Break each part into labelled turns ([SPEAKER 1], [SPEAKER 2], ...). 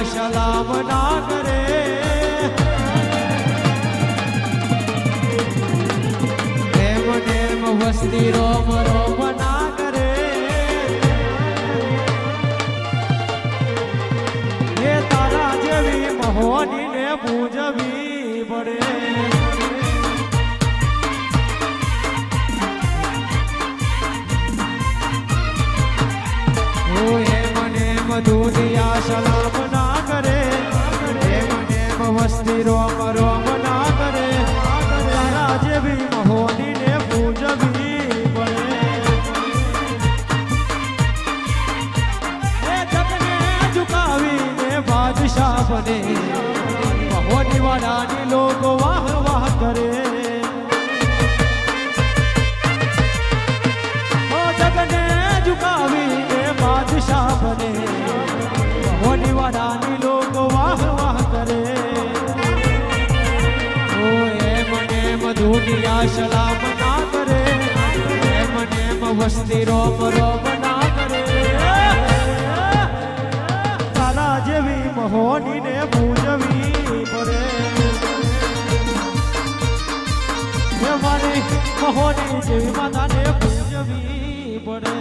[SPEAKER 1] સલામ ના કરે એમ નેમ વસ્તી રોમ રોમ ના કરે એ તારા જેવી મહોની ને પૂજવી પડે દુનિયા સલામ ના કરે એમ નેમ વસ્તી રોમ રોમ ના કરે તારા જેવી મહોની ને પૂજવી પડે એ જગને ઝુકાવીને બાદશાહ બને મહોની વાળાની લોકો વાહ વાહ કરે જગને ઝુકાવીને બાદશાહ બને વાડાની લોકો વાહ વાહ કરે ઓ એમ નેમ દુનિયા સલામ ના કરે એમ નેમ વસ્તી રોમ રોમ ના કરે તારા જેવી મહોની ને પૂજવી પડે મારી મહોની જેવી માતાને પૂજવી પડે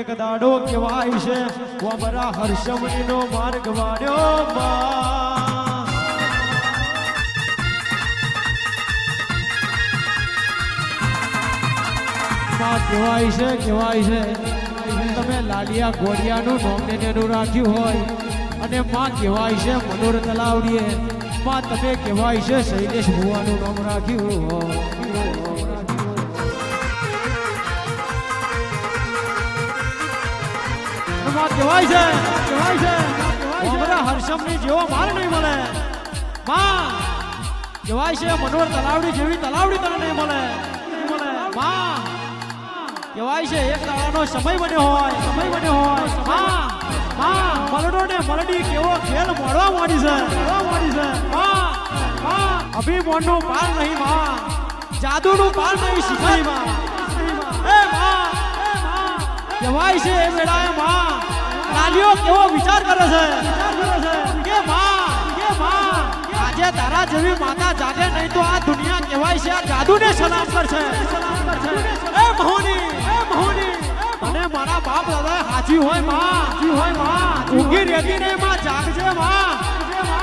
[SPEAKER 1] એક દાડો કહેવાય છે અમારા હર્ષમણી નો માર્ગ વાળ્યો કહેવાય છે તમે લાલિયા ઘોડિયાનું નામ એનું રાખ્યું હોય અને માં કહેવાય છે મનોર તલાવડીએ માં તમે કહેવાય છે શૈલેષ ભુવાનું નામ રાખ્યું હોય કહેવાય છે અમારા હર્ષમની જેવો માર નહીં મળે માં કહેવાય છે મનોર તલાવડી જેવી તલાવડી તને નહીં મળે માં કહેવાય છે એક દાડાનો સમય બન્યો હોય માં મલડો ને મલડી કેવો ખેલ મોડવા માંડી છે માં અભિમાનનું પાર નહીં માં જાદુનું પાર નહીં શીખાય માં એ માં કહેવાય છે એ વેળાએ માં લાલીઓ કેવો વિચાર કરે છે કે માં આજે તારા જેવી માતા જાગે નહીં તો આ દુનિયા કહેવાય છે આ જાદુને સલામ કરશે એ મહોની અને મારા બાપ દાદા હાજી હોય માં ઊંઘી રહેતી નહીં માં જાગજે માં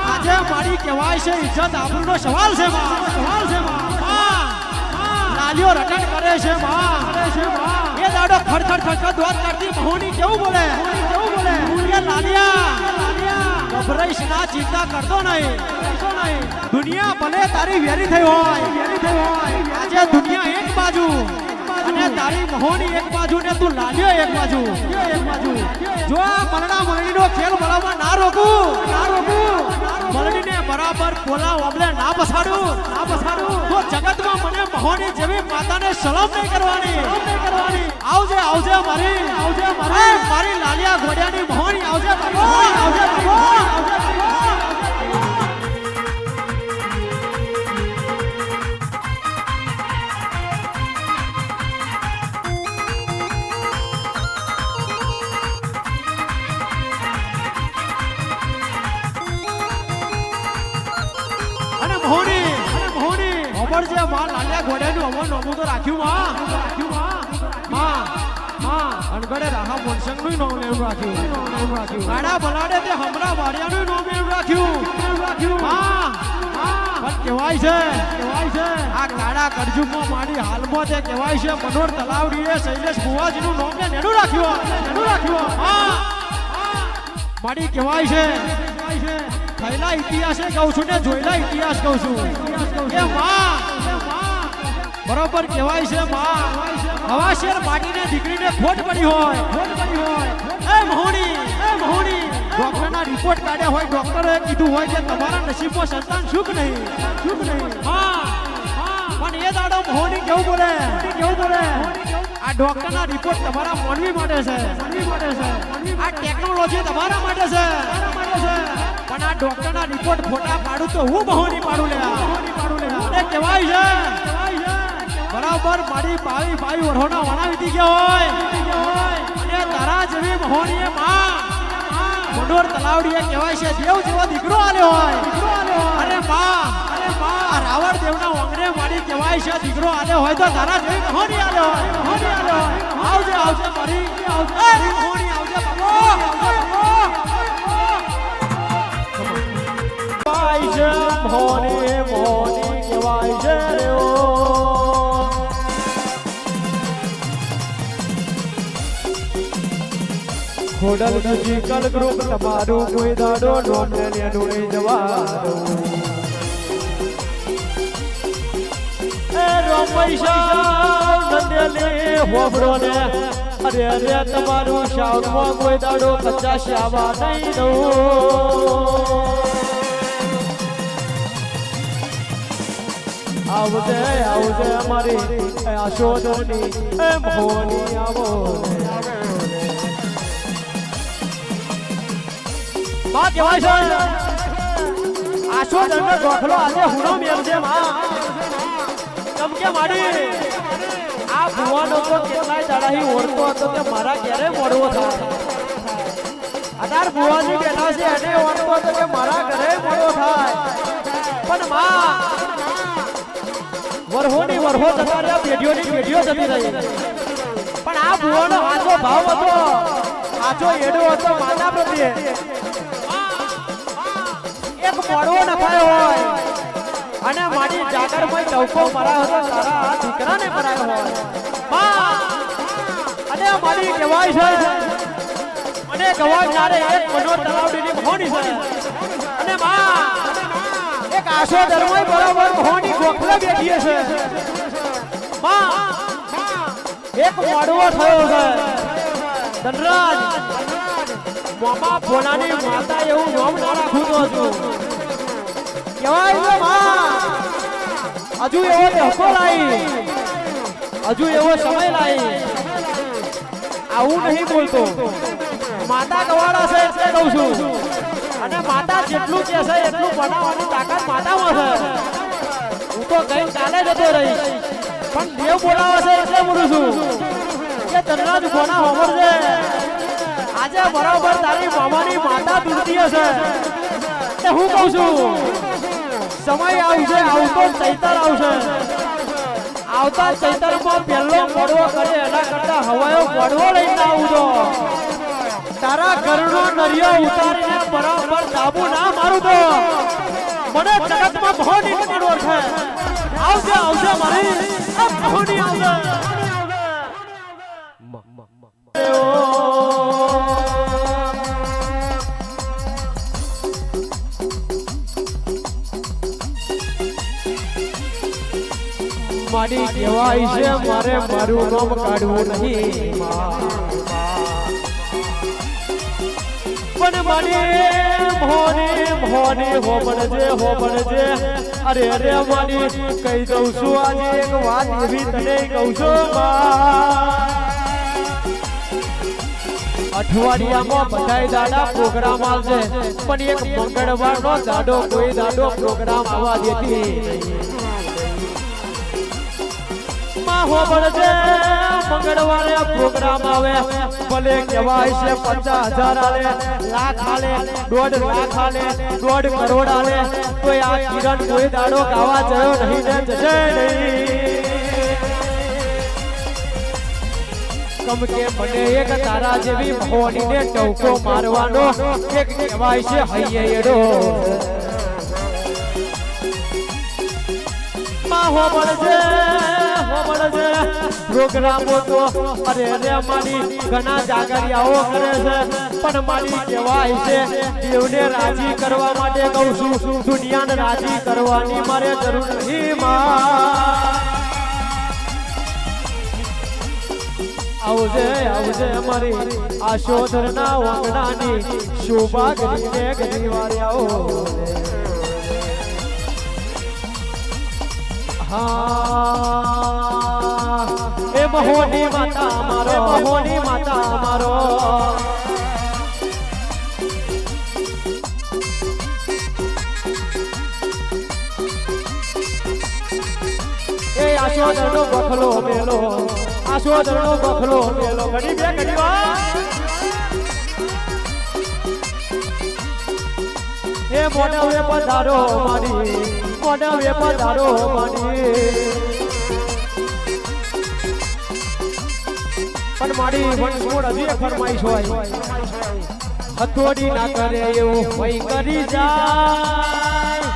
[SPEAKER 1] આજે મારી કહેવાય છે ઇજ્જત આબરૂનો સવાલ છે માં લાલીઓ રટણ કરે છે માં એ દાડો ખડખડ દોત કરતી મહોની કેવું બોલે એ લાલિયા ગભરાઈશ ના ચિંતા કરતો નહીં દુનિયા ભલે તારી વેરી થઈ હોય આજે દુનિયા એક બાજુ અને તારી મહોની એક બાજુ ને તું લાલિયો એક બાજુ જો આ મરણા મરણીનો ખેલ બરાબર ના રોકું મરણીને બરાબર પોલા ઓબલે ના પસાડું તો જગતમાં મને મહોની જેવી માતાને સલામ નહીં કરવાની આવજે મારી લાલિયા ઘોડિયાની મહોની આવજે જે માં લાલિયા ઘોડિયાનું અમર નોમું તો રાખ્યું માં અનગડે રાહા મોનસંગનું નામ લેવું રાખ્યું ગાડા બલાડે તે હમરા વાડિયાનું નામ લેવું રાખ્યું માં પણ કહેવાય છે આ ગાડા કરજુમાં મારી હાલમાં તે કહેવાય છે મનોર તલાવડીએ શૈલેષ ભુવાજીનું નામ નેનું રાખ્યું માં મારી કહેવાય છે થયેલા ઇતિહાસે કહું છું ને જોયેલા ઇતિહાસ કહું છું એ માં બરોબર કહેવાય છે માં હવા શેર માટીને દીકરીને ખોટ પડી હોય એ મહોણી ડોક્ટરના રિપોર્ટ કાઢ્યા હોય ડોક્ટરે કીધું હોય કે તમારા નસીબમાં સંતાન સુખ નહીં હા પણ એ દાડો મહોણી કેવું બોલે આ ડોક્ટરના રિપોર્ટ તમારા માનવી માટે છે આ ટેકનોલોજી તમારા માટે છે પણ આ ડોક્ટરના રિપોર્ટ ફોટા પાડું તો હું મહોણી પાડું લે એ કહેવાય છે બરાબર મારી બાવી વરહોના વણા વીતી ગયા હોય અને તારા જેવી મહોણીએ માં મંડોર તલાવડીએ કહેવાય છે દેવ જેવો દીકરો આલ્યો હોય અરે માં આ રાવણ દેવના ઓંગણે મારી કહેવાય છે દીકરો આલ્યો હોય તો તારા જેવી મહોણી આલ્યો હોય આવજે મારી મહોણી આવજે
[SPEAKER 2] મોહની કહેવાય છે રે ખોડલ મ્યુઝિકલ ગ્રુપ તમારું કોઈ દાડો નોંધે નહીં જવાનું એ રોમૈયા નંદેલી હોબળો ને અરે તમારું શાવમાં કોઈ દાડો કચ્ચા શાવા નહીં દઉં આવજે અમારી આશોદની એ મોહની આવો માં કહેવાય છે આશોદનો ગોખલો આજે હુનો મેલ છે માં કેમ કે મારી આ ભુવાનો તો કેટલાય દાડાહી ઓળતો હતો કે મારા ક્યારે મોડવો થાય અતાર ભુવાની બેઠા છે એને ઓળતો હતો કે મારા ઘરે મોડવો થાય પણ માં વરહોની વરહો જતા રહ્યા પેઢીઓની પેઢીઓ જતી રહી પણ આ ભુવાનો આજો ભાવ હતો આજો એડો હતો માતા પ્રત્યે એક મોડવો નખાયો હોય અને મારી જાગરમાં ચૌકો મરાયો હતો તારા દીકરાને મરાયો હોય અને મારી કહેવાય છે અને ગવાનારે એક મનોર તલાવડીની મહોની છે અને એક આશો ધર્મય બરાબર મહોની ગોખલા બેઠી છે એક મોડવો થયો છે ધનરાજ મોમા ભોલાની માતા એવું નામ ના રાખું તો હતું કહેવાય છે હજુ એવો ધક્કો લાવી હજુ એવો સમય લાવી આવું નહીં બોલતો માતા ગવાડા છે એટલે કહું છું અને માતા જેટલું કે છે એટલું બનાવવાની તાકાત માતામાં છે હું તો ગઈ કાલે જતો રહી પણ દેવ બોલાવે છે એટલે બોલું છું કે તરનાજ કોના હોમર છે આજે બરાબર તારી મામાની માતા દુરતી હશે એટલે હું કહું છું સમય આવશે આવતો ચૈતર આવશે આવતા ચૈતરમાં પહેલો પડવો કરે એના કરતા હવાયો પડવો લઈને આવું તો તારા ઘરનો નરિયો ઉતારીને બરાબર દાબુ ના મારું તો મને જગતમાં મહોની નથી ઓળખે આવશે મારી મહોની આવશે મારી કહેવાય છે મારે મારું નામ કાઢવું નહીં પણ મારી મોહની હોબળજે અરે મારી કહી દઉં છું આજે એક વાત એવી તને કહું છું અઠવાડિયામાં બધાય દાડા પ્રોગ્રામ આવશે પણ એક મંગળવારનો દાડો કોઈ દાડો પ્રોગ્રામ આવવા દેતી મંગળવારે પ્રોગ્રામ આવે ભલે કહેવાય છે 50,000 આલે લાખ આલે 1.5 લાખ આલે 1.5 કરોડ આલે તો આ કિરણ કોઈ દાડો ગાવા જયો નહીં ને જશે નહીં કમ કે મને એક તારા જેવી મહોનીને ટોકો મારવાનો એક કહેવાય છે હૈયેડો પ્રોગ્રામો તો અરે મારી ઘણા જાગરિયાઓ કરે છે પણ મારી કહેવાય છે દેવને રાજી કરવા માટે કહું છું દુનિયાને રાજી કરવાની મારે જરૂર નહીં આવજે આવજે મારી આશોધરના વાંગડાની શોભા કરીને ઘણી વાર આવો હા એ મહોની માતા મારો મહોની માતા મારો એ આશોધરનો બખલો મેલો આશોધરનો બખલો મેલો ઘડી બે ઘડી વાર એ મોઢવે પધારો મારી મોઢવે પધારો મારી પણ મારી વંશમૂળ હજી ફરમાઈશ હોય હથોડી ના કરે એવું હોય કરી જાય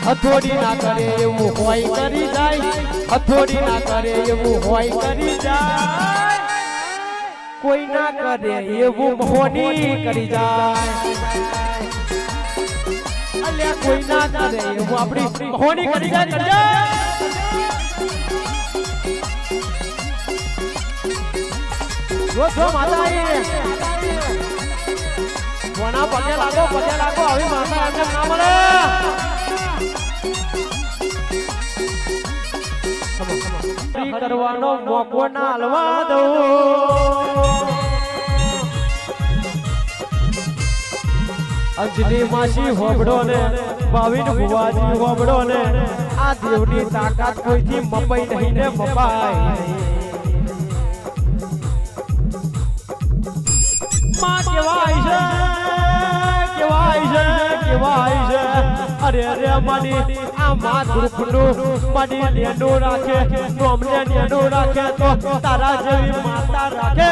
[SPEAKER 2] હથોડી ના કરે એવું હોય કરી જાય હથોડી ના કરે એવું હોય કરી જાય કોઈ ના કરે એવું મોહની કરી જાય અલ્યા કોઈ ના કરે એવું આપણી મોહની કરી જાય જો માતા કોના પગે લાગો આવી માતા એમને ના મળે કરવાનો મોકો ના હાલવા દઉં અંજલી માસી હોબડો ને ભાવિન ભુવાજી હોબડો ને આ દેવની તાકાત કોઈથી મપાઈ નહીં ને મપાય માં કેવાય છે અરે અરે માની આ માં ગ્રુપનું માની નેનું રાખે તો અમને નેનું રાખે તો તારા જેવી માતા રાખે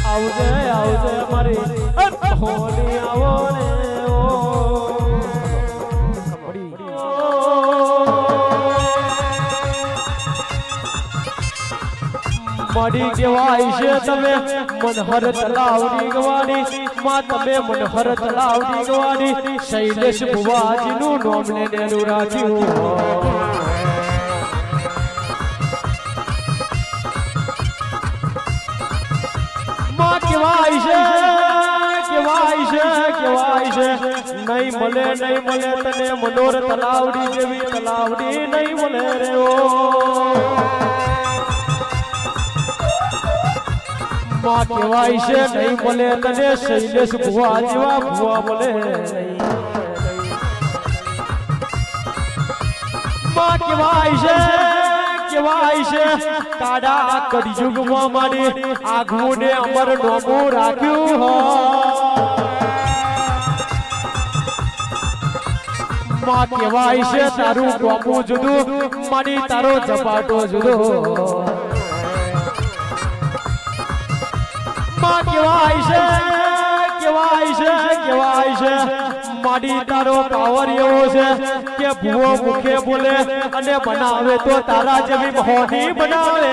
[SPEAKER 2] આવજે આવજે મારી હોલી આવો ને મારી કેવાય છે તમે મનહર તલાવડી ગવાડી માં તમે મનહર તલાવડી ગવાડી શૈલેષ ભુવાજીનું નામ લેને રાખ્યું માં કેવાય છે નહીં મળે તને મનોર તલાવડી જેવી તલાવડી નહીં મળે રે માં કેવાય છે નહીં મળે તને શૈલેષ ભુવા જેવા ભુવા મળે માં કેવાય છે કાડા કળિયુગમાં મારી આગવું ને અમર નોમું રાખ્યું હો માં કેવાય છે તારું નોમું જુદું મારી તારો ઝપાટો જુદો માં કેવાય છે માડી તારો પાવર એવો છે કે ભૂવો મુખે બોલે અને બનાવે તો તારા જેવી મોહની બનાવે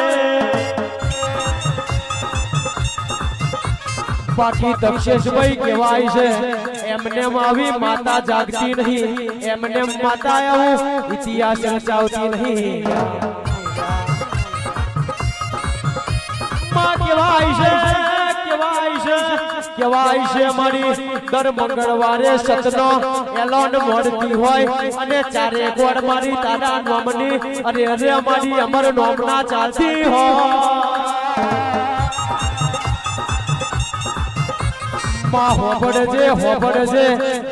[SPEAKER 2] બાકી દક્ષેશભાઈ કહેવાય છે એમને આવી માતા જાગતી નહીં એમને માતા આવું ઇતિહાસ રચાવતી નહીં માં કેવાય છે મારી દર મંગળવારે સતનો એલોન મળતી હોય અને ચારે ગોળ મારી તારા નોમની અરે અરે મારી અમર નોમના ચાલતી હોય માં હોબડજે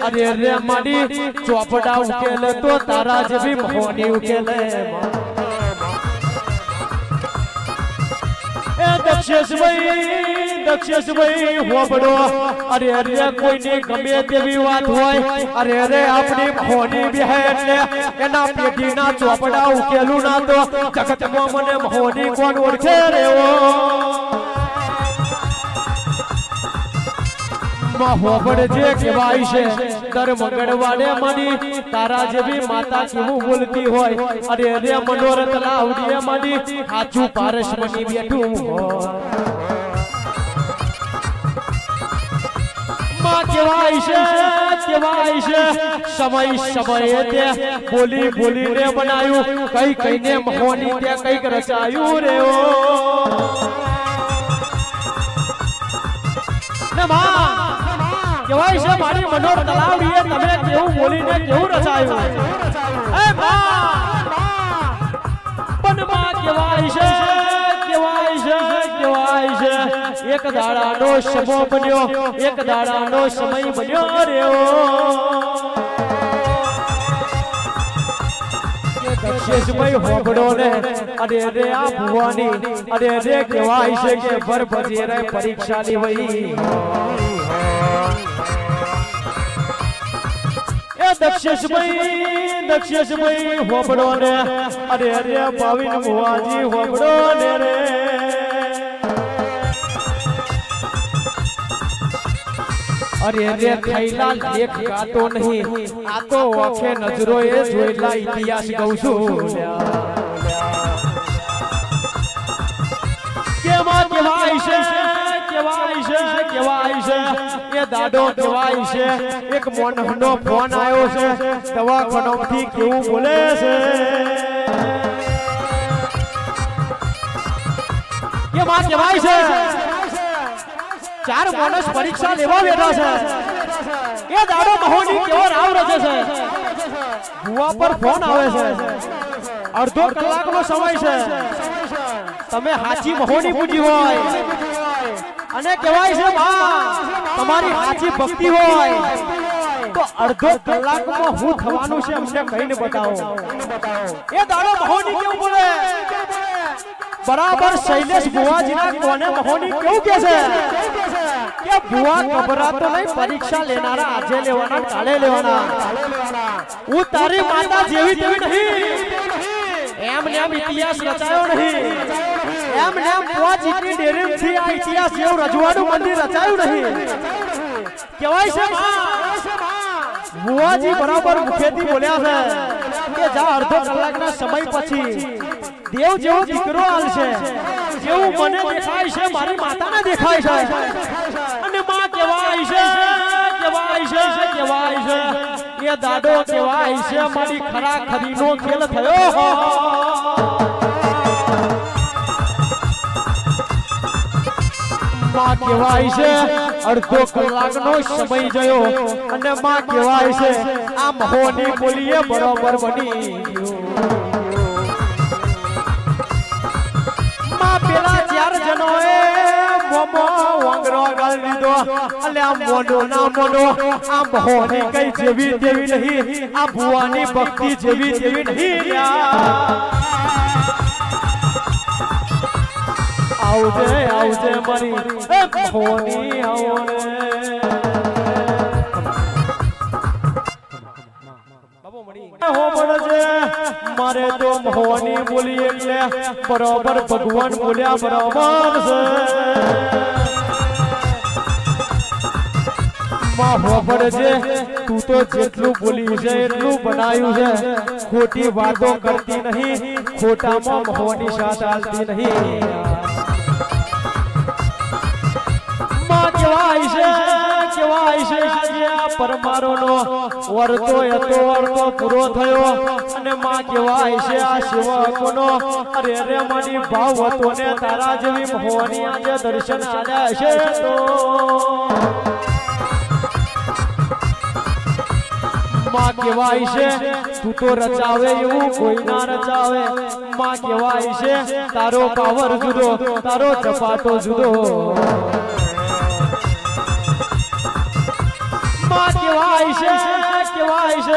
[SPEAKER 2] અરે અરે મારી ચોપડા ઉકેલે તો તારા જેવી મોહની ઉકેલે દક્ષેશભાઈ હોબડો અરે અરે કોઈની ગમે તેવી વાત હોય અરે અરે આપણી મોહની બિહાય એટલે એના પેઢીના ચોપડા ઉકેલું ના તો જગતમાં મને મોહની કોણ ઓળખે રેવો માં હોબડજે કહેવાય છે દર મંગળવારે મારી તારા જેવી માતા કેવું બોલતી હોય અરે અરે મનોરથ લાવડીએ મારી સાચું પારસ બની બેઠું હોય માં કેવાય છે સમયે તે બોલીને બનાવ્યું કઈને મહોની તે કઈક રચાયું રે ઓ ને માં કેવાય છે મારી મનોર તલાવડીએ તમે કેવું બોલીને કેવું રચાયું એ માં પણ માં કેવાય છે એક દાડાનો સમો બન્યો એક દાડાનો સમય બન્યો રે ઓ દક્ષેશભાઈ હોબડો ને અરે રે આ ભુવાની અરે રે કેવાય છે કે ભર ભજેરે પરીક્ષા લેવાઈ એ દક્ષેશભાઈ હોબડો ને અરે રે ભાવિન ભુવાજી હોબડો ને રે અરે રે થૈલા લેખ ગાતો નહીં આ તો આંખે નજરો એ જોયેલા ઇતિહાસ કહું છું કેમાં કેવાય છે એ દાડો કેવાય છે એક મોનહનો ફોન આવ્યો છે દવાખાનામાંથી કેવું બોલે છે કેમાં કેવાય છે ચાર માણસ પરીક્ષા લેવા બેઠા છે એ દાડો મહોની કેવો રાવ રચે છે ભુવા પર ફોન આવે છે અડધો કલાકનો સમય છે તમે હાચી મહોની પૂજી હોય અને કહેવાય છે માં તમારી હાચી ભક્તિ હોય તો અડધો કલાકમાં હું થવાનું છે અમને કહીને બતાવો એ દાડો મહોની કેવું બોલે બરાબર શૈલેષ ભુવાજીના કોને મહોની કેવું કે છે કે ભુવા ગભરાતો નહીં પરીક્ષા લેનારા આજે લેવાના કાલે લેવાના હું તારી માતા જેવી તેવી નહીં એમ ઇતિહાસ રચાયો નહીં એમ ભુવાજીની ડેરીથી આ ઇતિહાસ જેવું રજવાડું મંદિર રચાયું નહીં કહેવાય છે ભુવાજી બરાબર મુખેથી બોલ્યા છે કે જા અડધો કલાકના સમય પછી દેવ જેવો દીકરો હાલશે જેવું મને દેખાય છે મારી માતાને દેખાય છે અને માં કહેવાય છે એ દાડો કહેવાય છે મારી ખરા ખરીનો ખેલ થયો માં કહેવાય છે અડધો કલાકનો સમય ગયો અને માં કહેવાય છે આ મહોની બોલીએ બરોબર બની પેલા ચાર જનોએ મોમો વાંગરો ગાલ દીધો અલે આ મોનો ના મોનો આ મહોની કઈ જેવી દેવી નહીં આ ભુવાની ભક્તિ જેવી દેવી નહીં આવજે મારી એ મહોની આવો મારે તો મહોની બોલી એટલે બરોબર ભગવાન બોલ્યા બરોબર છે માં હોબળજે તું તો જેટલું બોલી છે એટલું બનાવ્યું છે ખોટી વાતો કરતી નહીં ખોટામાં મહોની સાથ ચાલતી નહીં માં કહેવાય છે આ પરમારોનો વર્તો પૂરો થયો અને માં કહેવાય છે આ સેવકોનો અરે મારી ભાવ હતો ને તારા જેવી મહોની આજે દર્શન આલ્યા છે તો માં કહેવાય છે તું તો રચાવે એવું કોઈ ના રચાવે માં કહેવાય છે તારો પાવર જુદો તારો ચપાટો જુદો કહેવાય છે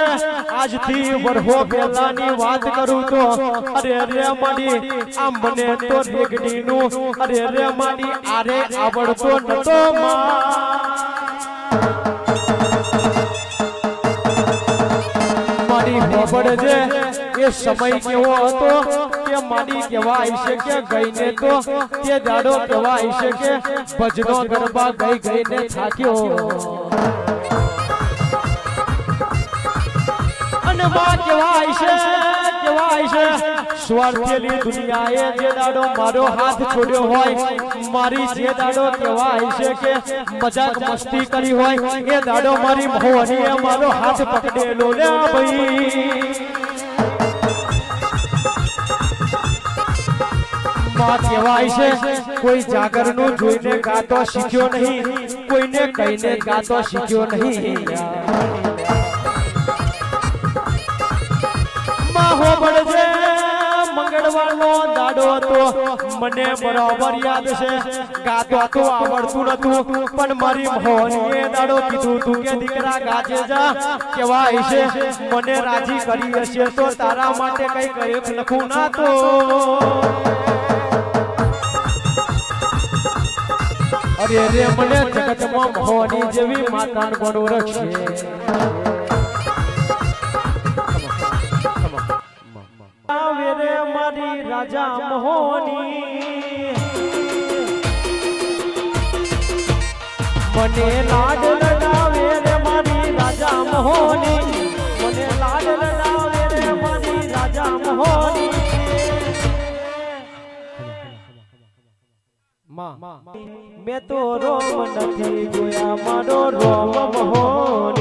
[SPEAKER 2] આજથી વર્ષો પહેલાની વાત કરું તો અરે માડી આ મને તો રેગડીનું અરે માડી આરે આવડતો નતો મારી હોબળજે એ સમય કેવો હતો કે માડી કહેવાય છે કે ગઈને તો તે દાડો કહેવાય છે કે ભજનો ગરબા ગઈને થાક્યો માં કહેવાય કહેવાય છે સ્વાર્થેલી દુનિયાએ જે દાડો મારો હાથ છોડ્યો હોય મારી જે દાડો કહેવાય છે કે મજાક મસ્તી કરી હોય એ દાડો મારી મોહનીએ મારો હાથ પકડેલો લે ભાઈ માં કહેવાય છે કોઈ જાગરનું જોઈને ગાતો શીખ્યો નહીં કોઈને કહીને ગાતો શીખ્યો નહીં પડશે મંગળવારનો દાડો હતો મને બરાબર યાદ છે ગાતો તો આવડતું નતું પણ મારી મોહનીએ દાડો કીધું તું કે દીકરા ગાજે જા કહેવાય છે મને રાજી કરી હશે તો તારા માટે કઈ એક લખું ના તો અરે રે મને જગતમાં મોહની જેવી માતાન કોણ રક્ષે રે મારી રાજા મોહની મને લાડ લડાવે રે મારી રાજા મોહની મને લાડ લડાવે રે મારી રાજા મોહની મેં તો રોમ નથી જોયા મારો રોમ મોહની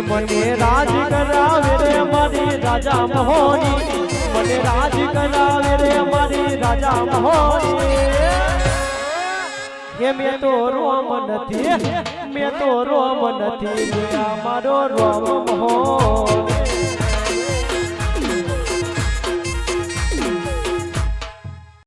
[SPEAKER 2] મને રાજ કરાવે રે મારી રાજા મોહની મને રાજ કરાવે રે મારી રાજા મોહની મેં તો રોમ નથી જોયા મારો રોમ મોહની